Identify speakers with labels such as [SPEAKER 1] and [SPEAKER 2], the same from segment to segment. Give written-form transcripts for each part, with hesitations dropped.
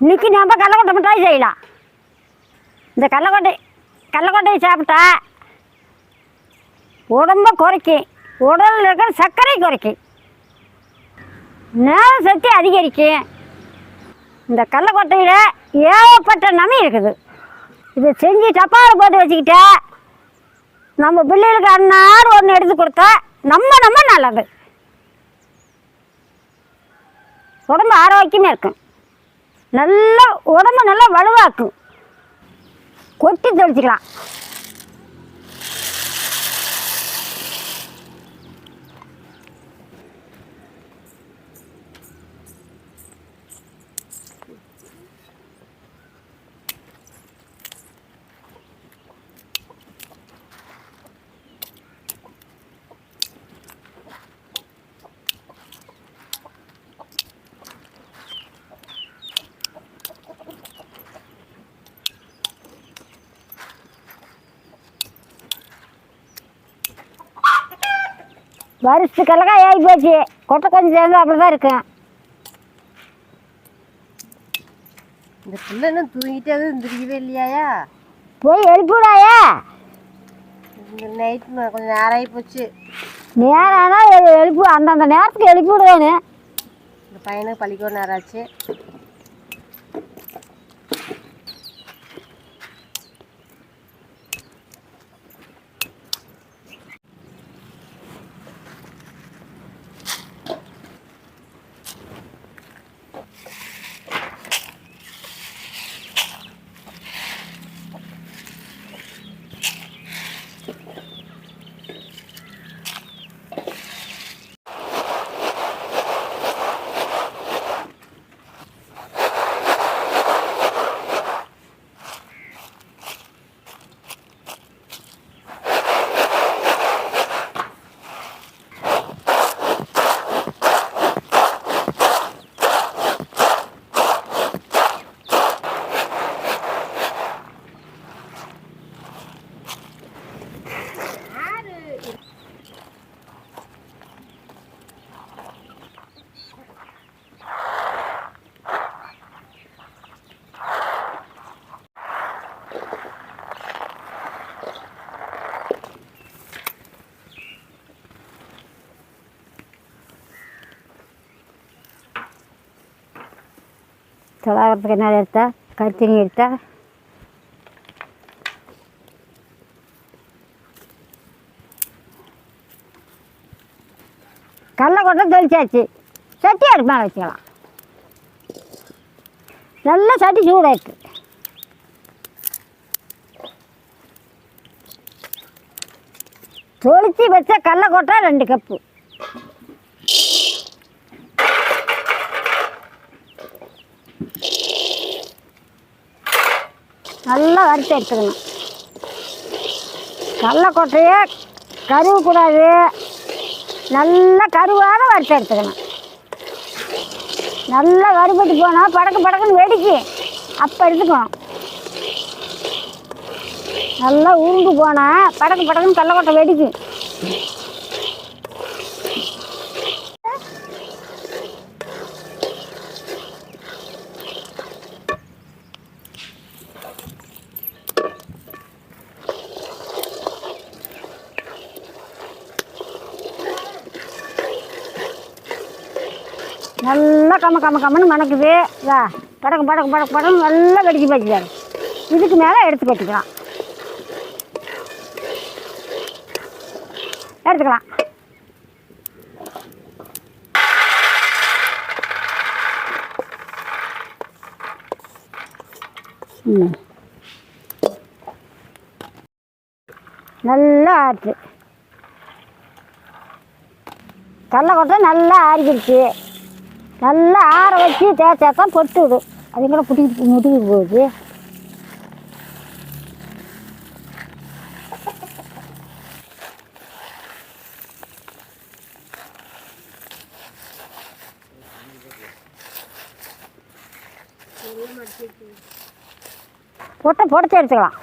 [SPEAKER 1] இன்றைக்கி நம்ம கடலக்கொட்டை மிட்டாய் செய்யலாம். இந்த கடலக்கொட்டையை சாப்பிட்டா உடம்பை குறைக்கும், உடலில் இருக்கிற சர்க்கரை குறைக்கும், நேர சக்தி அதிகரிக்கும். இந்த கடலக்கொட்டையில் ஏகப்பட்ட நன்மை இருக்குது. இதை செஞ்சு டப்பாவில் போட்டு வச்சுக்கிட்டா நம்ம பிள்ளைகளுக்கு அன்னாடு ஒன்று எடுத்து கொடுத்தா நம்ம நல்லது. உடம்பு ஆரோக்கியமாக இருக்கும், நல்லா உடம்பு நல்லா வலுவாக்கும். கொட்டி தெளிச்சிக்கலாம். வருஷத்துக்கெல்லாம் ஆகி போச்சு. கொட்டை கொஞ்சம் சேர்ந்து அப்படி தான் இருக்கும்.
[SPEAKER 2] இந்த பிள்ளை இன்னும் தூங்கிட்டே இருந்துருக்கவே இல்லையாயா?
[SPEAKER 1] போய் எழுப்பிவிடாயா?
[SPEAKER 2] இந்த நைட் கொஞ்சம் நேரம் ஆகி போச்சு.
[SPEAKER 1] நேரம் ஆனால் எழுப்பு, அந்தந்த நேரத்துக்கு எழுப்பி விடுவேன்னு.
[SPEAKER 2] இந்த பையனுக்கு பள்ளிக்கூட நேரம் ஆச்சு.
[SPEAKER 1] தொடாகிறதுக்கு என்ன எடுத்தா, கத்தினி எடுத்தா, கடலக்கொட்டை தெளிச்சாச்சு. சட்டி அடுப்பு மேலே வச்சுக்கலாம். நல்லா சட்டி சூடாயிட்டு தொளிச்சு வச்ச கடலக்கொட்டை 2 கப்பு. நல்லா வறுத்து எடுத்துக்கணும். கடலக்கொட்டையை கருவக்கூடாது, நல்லா கருவாத வறுத்து எடுத்துக்கணும். நல்லா வறுபட்டு போனால் படக்குன்னு வெடிக்கு, அப்போ எடுத்துக்கணும். நல்லா உருண்டு போனால் படக்குன்னு கடலக்கொட்டை வெடிக்கும். நல்லா கம்மன்னு மணக்குது. படக்கு நல்லா வெடிச்சு வச்சுக்காரு. இதுக்கு மேலே எடுத்து கட்டிக்கலாம். எடுத்துக்கலாம். நல்லா ஆற்று கடலக்கொட்டை நல்லா ஆறிக்கிடுச்சு. நல்லா ஆற வச்சு தேய்ச்சா தான் பொட்டு விடும். அது கூட முட்டிக்கிட்டு போகுது. பொட்டை பொடிச்சு எடுத்துக்கலாம்.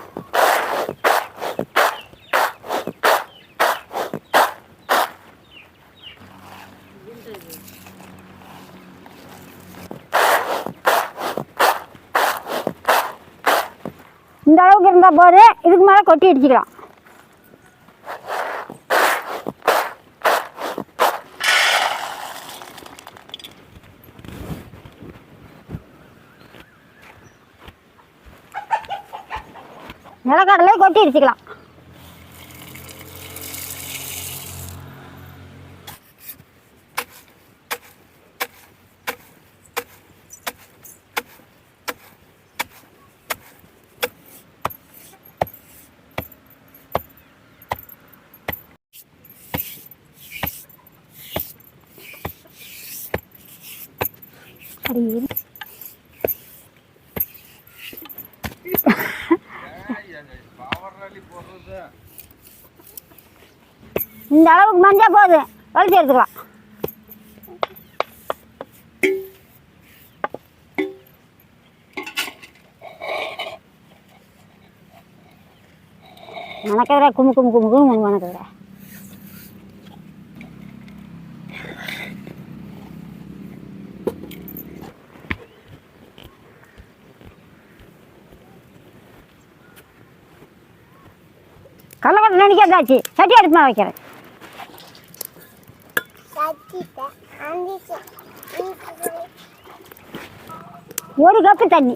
[SPEAKER 1] இந்த அளவுக்கு இருந்தால் போதும். இதுக்கு மேலே கொட்டி அடிச்சுக்கலாம். நிலக்கடலை கொட்டி அடிச்சுக்கலாம். இந்த அளவுக்கு மஞ்சள் போதும், வலிச்சு எடுத்துக்கலாம். மணக்கதிரா கும்பு கும்பு கும்பு கும்பு மணக்கதிரா. கடலக்கொட்டை நினைக்கிறதாச்சு. சட்டி அடுப்பு மேலே வைக்கிறேன். ஒரு கப்பு தண்ணி,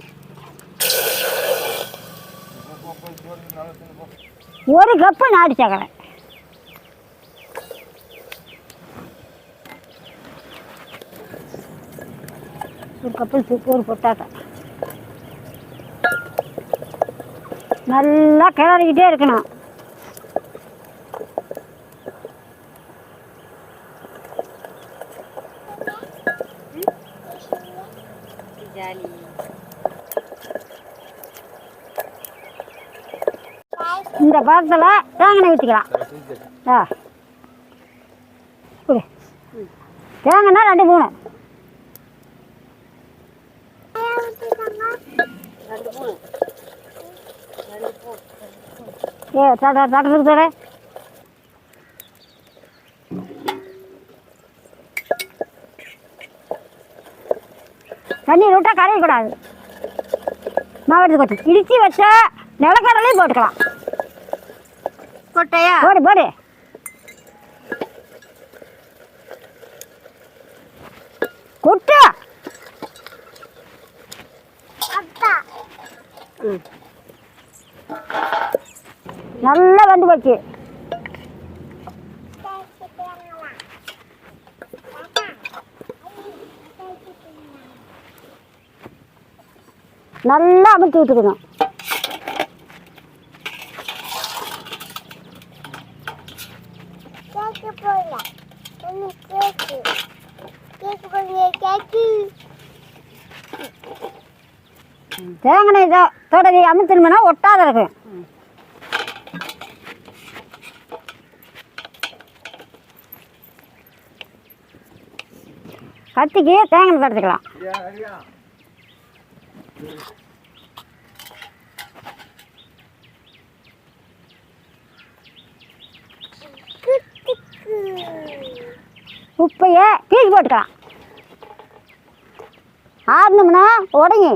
[SPEAKER 1] ஒரு கப்பு நாடு சக்கரை, ஒரு கப்பு ஒரு பொட்டாட்டை. நல்லா கிளறிக்கிட்டே இருக்கணும். இந்த பழத்தில் தேங்காய் ஊற்றிக்கலாம். குடி. தேங்காய்னா 2 மூணு. தட்டுறதுக்கு தர தண்ணி விட்டால் கரையக்கூடாது. மாவட்டத்துக்கு கொட்டு இடித்து வச்ச நிலக்கடலையும் போட்டுக்கலாம்.
[SPEAKER 2] கொட்டையா
[SPEAKER 1] போடு போடு. கொட்டு. நல்லா வந்து போச்சு. நல்லா அமுத்தி விட்டுக்கணும். தேங்காய் தொடவி அமுத்தணும்னா ஒட்டாத இருக்கும். கத்திக்கு தேங்காய் தடுத்துக்கலாம். உப்பையே பீஸ் போட்டுக்கலாம். ஆடணும்னா உடங்கி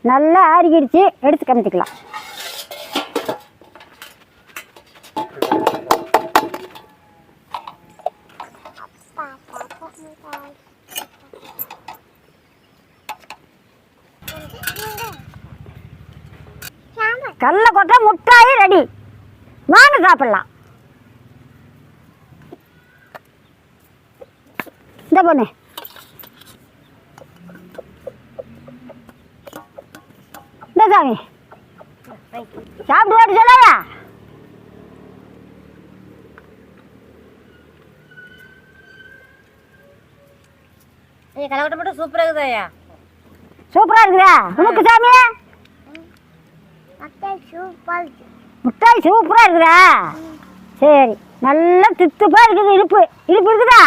[SPEAKER 1] நல்லா ஆறிக்கிடுச்சு. எடுத்து கமிட்டிக்கலாம். கடலை கொட்டை முட்டாயி ரெடி. வாங்க சாப்பிடலாம். இந்த பொண்ணு இந்த சாமி சாப்பிட்டு வாட்டு சொல்லலையா?
[SPEAKER 2] ஐயா கலவட்டை மட்டும் சூப்பராக இருக்குதா ஐயா?
[SPEAKER 1] சூப்பராக இருக்குதா உனக்கு சாமி? முட்டாய் சூப்பராக இருக்குதா? சரி, நல்லா தித்துப்பாக இருக்குது. இனிப்பு இனிப்பு இருக்குதா?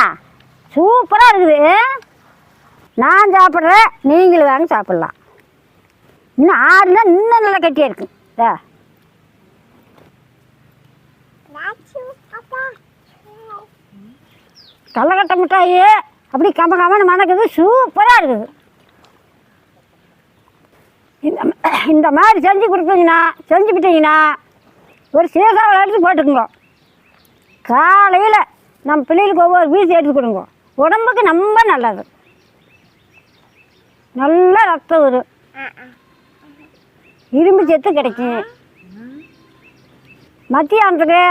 [SPEAKER 1] சூப்பராக இருக்குது. நான் சாப்பிட்றேன், நீங்களும் வாங்க சாப்பிட்லாம். இன்னும் ஆறுனா இன்னும் நல்லா கட்டியாக இருக்கு. கடலக்கட்டை மிட்டாய் அப்படி கம்ம கம்மன்னு மணக்குது. சூப்பராக இருக்குது. இந்த மாதிரி செஞ்சு கொடுத்தீங்கன்னா செஞ்சு விட்டீங்கன்னா ஒரு சீசாவில் எடுத்து போட்டுக்குங்க. காலையில் நம்ம பிள்ளைகளுக்கு ஒவ்வொரு பீஸ் எடுத்து கொடுங்க. உடம்புக்கு ரொம்ப நல்லது. நல்லா ரத்தம் வரும், இரும்பு சத்து கிடைக்கும். மத்தியானத்துக்கு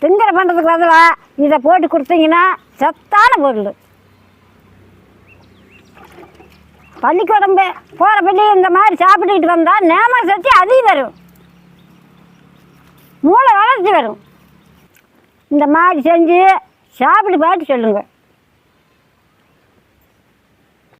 [SPEAKER 1] திங்கிற பண்ணுறதுக்கு பதிலாக இதை போட்டு கொடுத்தீங்கன்னா சத்தான பொருள். பள்ளிக்கூடம் போகிற பிள்ளை இந்த மாதிரி சாப்பிட்டுக்கிட்டு வந்தால் ஞாபக சக்தி அதிகம் வரும், மூளை வளர்ச்சி வரும். இந்த மாதிரி செஞ்சு சாப்பிட்டு பார்த்து சொல்லுங்கள்.